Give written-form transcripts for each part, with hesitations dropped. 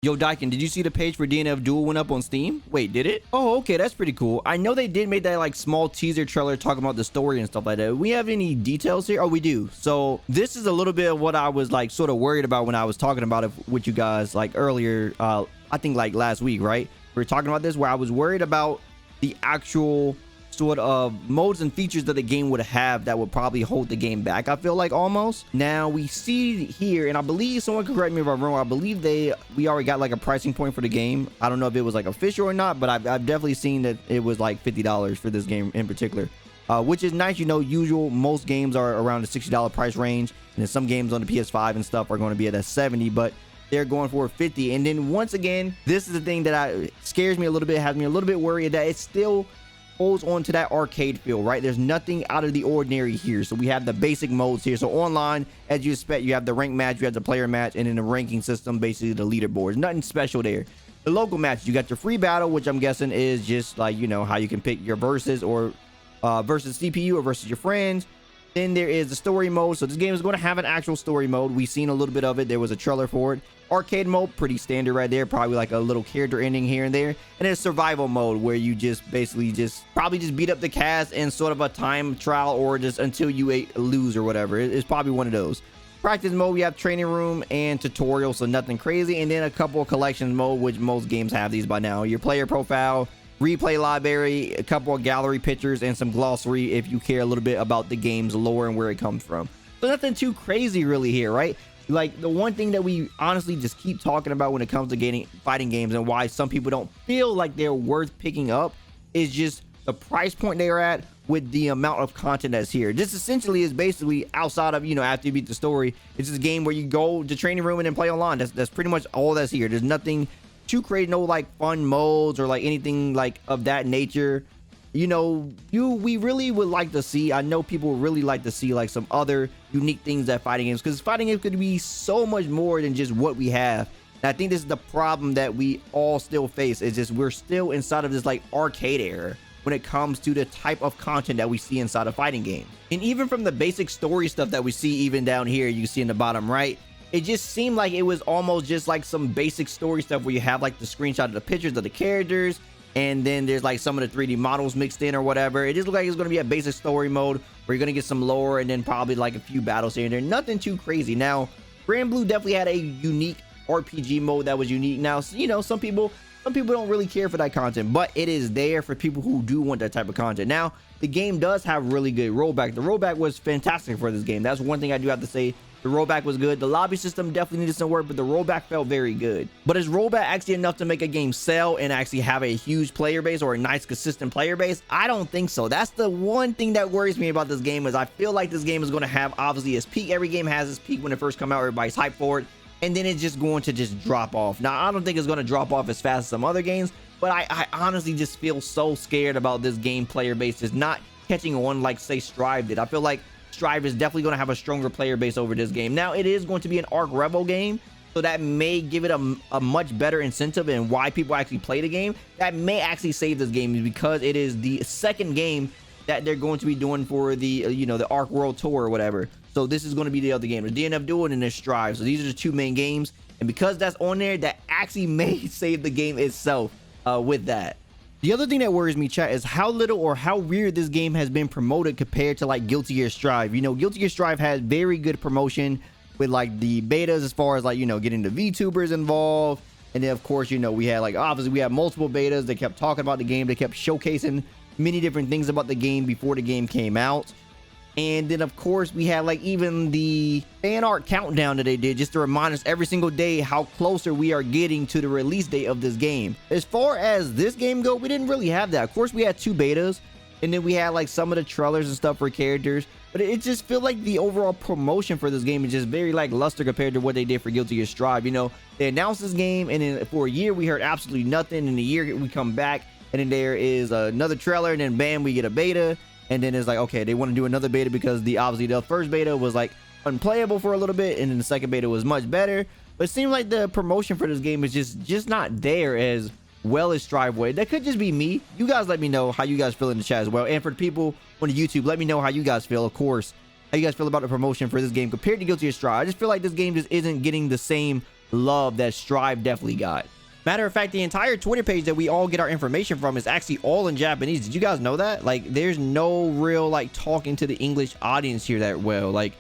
Yo, Daikin, did you see the page for DNF Duel went up on Steam? Wait, did it? Oh, okay, that's pretty cool. I know they did make that like small teaser trailer talking about the story and stuff like that. We have any details here? Oh, we do. So this is a little bit of what I was like sort of worried about when I was talking about it with you guys like earlier. I think like last week, right? We were talking about this where I was worried about the actual sort of modes and features that the game would have that would probably hold the game back, I feel like, almost. Now we see here, and I believe, someone can correct me if I'm wrong, I believe we already got like a pricing point for the game. I don't know if it was like official or not, but I've definitely seen that it was like $50 for this game in particular, which is nice. You know, usual most games are around the $60 price range, and then some games on the PS5 and stuff are going to be at a 70, but they're going for 50. And then once again, this is the thing that scares me a little bit, has me a little bit worried that it's still holds on to that arcade feel, right? There's nothing out of the ordinary here. So we have the basic modes here. So online, as you expect, you have the rank match, you have the player match, and in the ranking system, basically the leaderboards. Nothing special there. The local match, you got your free battle, which I'm guessing is just like, you know, how you can pick your versus or versus CPU or versus your friends. Then there is the story mode. So this game is going to have an actual story mode. We've seen a little bit of it. There was a trailer for it. Arcade mode, pretty standard right there. Probably like a little character ending here and there. And then survival mode, where you just basically probably beat up the cast in sort of a time trial, or just until you lose or whatever. It's probably one of those. Practice mode, we have training room and tutorial, so nothing crazy. And then a couple of collections mode, which most games have these by now. Your player profile, replay library, a couple of gallery pictures, and some glossary if you care a little bit about the game's lore and where it comes from. So nothing too crazy really here, right? Like, the one thing that we honestly just keep talking about when it comes to fighting games, and why some people don't feel like they're worth picking up, is just the price point they are at with the amount of content that's here. This essentially is basically outside of, you know, after you beat the story, it's this game where you go to training room and then play online. That's pretty much all that's here. There's nothing too crazy, no like fun modes or like anything like of that nature. You know, we really would like to see, I know people would really like to see like some other unique things at fighting games, because fighting games could be so much more than just what we have. And I think this is the problem that we all still face, is just we're still inside of this like arcade era when it comes to the type of content that we see inside of fighting games. And even from the basic story stuff that we see, even down here, you see in the bottom right, it just seemed like it was almost just like some basic story stuff where you have like the screenshot of the pictures of the characters, and then there's like some of the 3D models mixed in or whatever. It just looks like it's going to be a basic story mode where you're going to get some lore and then probably like a few battles here and there. Nothing too crazy. Now, Grand Blue definitely had a unique RPG mode that was unique. Now, you know, some people don't really care for that content, but it is there for people who do want that type of content. Now, the game does have really good rollback. The rollback was fantastic for this game. That's one thing I do have to say. The rollback was good. The lobby system definitely needed some work, but the rollback felt very good. But is rollback actually enough to make a game sell and actually have a huge player base or a nice consistent player base? I don't think so. That's the one thing that worries me about this game, is I feel like this game is going to have obviously its peak. Every game has its peak when it first comes out. Everybody's hyped for it, and then it's just going to drop off. Now, I don't think it's going to drop off as fast as some other games, but I honestly just feel so scared about this game player base just not catching on like, say, Strive did. I feel like Strive is definitely going to have a stronger player base over this game. Now, it is going to be an Arc Revo game, so that may give it a much better incentive in why people actually play the game. That may actually save this game, because it is the second game that they're going to be doing for the, you know, the Arc World Tour or whatever. So this is going to be the other game, the DNF Duel and the Strive. So these are the two main games, and because that's on there, that actually may save the game itself with that. The other thing that worries me, chat, is how little or how weird this game has been promoted compared to like Guilty Gear Strive. You know, Guilty Gear Strive had very good promotion with like the betas, as far as like, you know, getting the VTubers involved. And then of course, you know, we had like, obviously we had multiple betas. They kept talking about the game. They kept showcasing many different things about the game before the game came out. And then of course we had like even the fan art countdown that they did, just to remind us every single day how closer we are getting to the release date of this game. As far as this game go, we didn't really have that. Of course we had two betas, and then we had like some of the trailers and stuff for characters, but it just feel like the overall promotion for this game is just very lackluster compared to what they did for Guilty Gear Strive. You know, they announced this game, and then for a year we heard absolutely nothing. In a year we come back, and then there is another trailer, and then bam, we get a beta. And then it's like, okay, they want to do another beta because obviously the first beta was like unplayable for a little bit, and then the second beta was much better. But it seems like the promotion for this game is just not there as well as Strive was. That could just be me. You guys let me know how you guys feel in the chat as well. And for the people on the YouTube, let me know how you guys feel, of course, how you guys feel about the promotion for this game compared to Guilty Gear Strive. I just feel like this game just isn't getting the same love that Strive definitely got. Matter of fact, the entire Twitter page that we all get our information from is actually all in Japanese. Did you guys know that? Like, there's no real like talking to the English audience here that well. Like,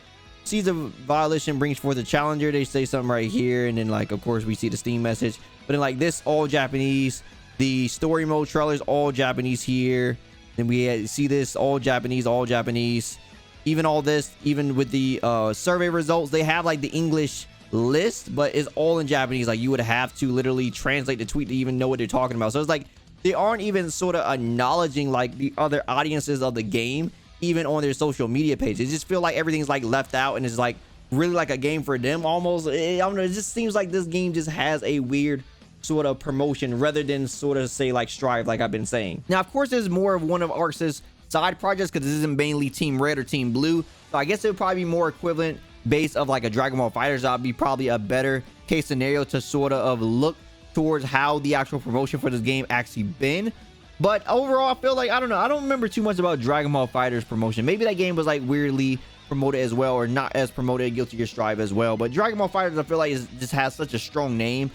sees a violation, brings forth a challenger. They say something right here, and then like of course we see the Steam message. But then like this, all Japanese. The story mode trailers, all Japanese here. Then we see this, all Japanese, all Japanese. Even all this, even with the survey results, they have like the English list, but it's all in Japanese. Like, you would have to literally translate the tweet to even know what they're talking about. So it's like they aren't even sort of acknowledging like the other audiences of the game, even on their social media pages. It just feel like everything's like left out, and it's like really like a game for them almost. I don't know, it just seems like this game just has a weird sort of promotion rather than sort of say like Strive, like I've been saying. Now of course, there's more of one of Arx's side projects because this isn't mainly Team Red or Team Blue, so I guess it would probably be more equivalent base of like a Dragon Ball Fighters. That would be probably a better case scenario to sort of look towards how the actual promotion for this game actually been. But overall, I feel like, I don't know, I don't remember too much about Dragon Ball Fighters promotion. Maybe that game was like weirdly promoted as well, or not as promoted, Guilty Gear Strive as well. But Dragon Ball Fighters, I feel like just has such a strong name.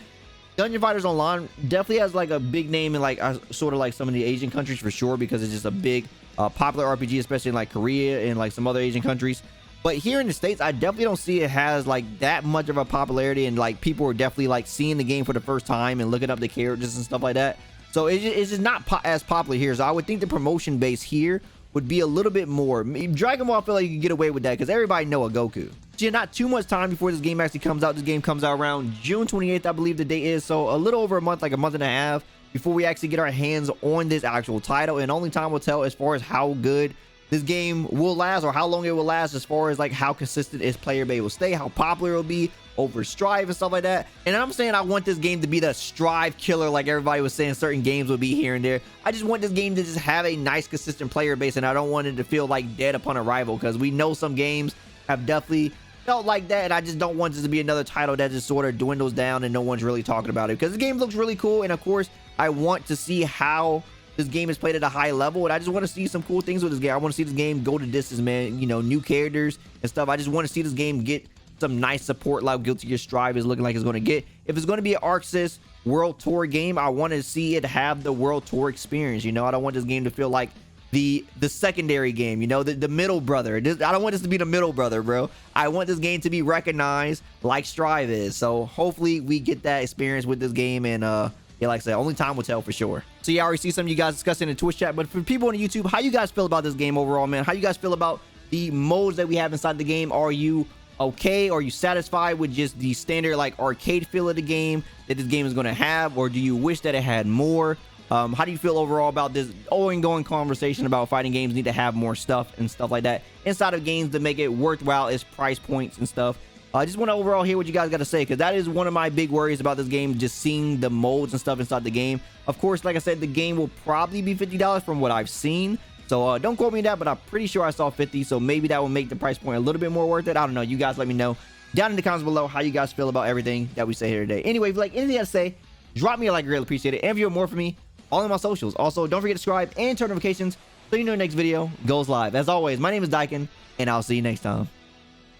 Dungeon Fighters Online definitely has like a big name in like sort of like some of the Asian countries for sure, because it's just a big popular RPG, especially in like Korea and like some other Asian countries. But here in the States, I definitely don't see it has like that much of a popularity, and like people are definitely like seeing the game for the first time and looking up the characters and stuff like that. So it's just not as popular here. So I would think the promotion base here would be a little bit more. Dragon Ball, I feel like you can get away with that because everybody know a Goku. So not too much time before this game actually comes out. This game comes out around June 28th, I believe the date is. So a little over a month, like a month and a half before we actually get our hands on this actual title. And only time will tell as far as how good this game will last, or how long it will last, as far as like how consistent its player base will stay, how popular it will be over Strive and stuff like that. And I'm saying I want this game to be the Strive killer, like everybody was saying certain games will be here and there. I just want this game to just have a nice consistent player base, and I don't want it to feel like dead upon arrival, because we know some games have definitely felt like that, and I just don't want this to be another title that just sort of dwindles down and no one's really talking about it, because the game looks really cool. And of course, I want to see how this game is played at a high level, and I just want to see some cool things with this game. I want to see this game go to distance, man. You know, new characters and stuff. I just want to see this game get some nice support like Guilty Gear Strive is looking like it's going to get. If it's going to be an Arxis World Tour game, I want to see it have the World Tour experience. You know, I don't want this game to feel like the secondary game, you know, the middle brother. I don't want this to be the middle brother, bro. I want this game to be recognized like Strive is. So hopefully we get that experience with this game, and yeah, like I said, only time will tell for sure. So yeah, I already see some of you guys discussing in the Twitch chat, but for people on YouTube, how you guys feel about this game overall, man? How you guys feel about the modes that we have inside the game? Are you okay? Are you satisfied with just the standard like arcade feel of the game that this game is going to have, or do you wish that it had more? How do you feel overall about this ongoing conversation about fighting games need to have more stuff and stuff like that inside of games to make it worthwhile as price points and stuff? I just want to overall hear what you guys got to say, because that is one of my big worries about this game, just seeing the modes and stuff inside the game. Of course, like I said, the game will probably be $50 from what I've seen. So don't quote me on that, but I'm pretty sure I saw 50. So maybe that will make the price point a little bit more worth it. I don't know. You guys let me know down in the comments below how you guys feel about everything that we say here today. Anyway, if you like anything to say, drop me a like. I really appreciate it. And if you want more from me, all on my socials. Also, don't forget to subscribe and turn notifications so you know the next video goes live. As always, my name is Daikin, and I'll see you next time.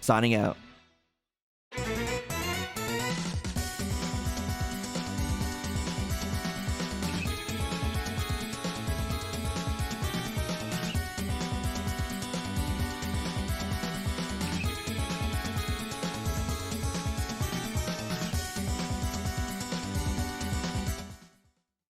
Signing out.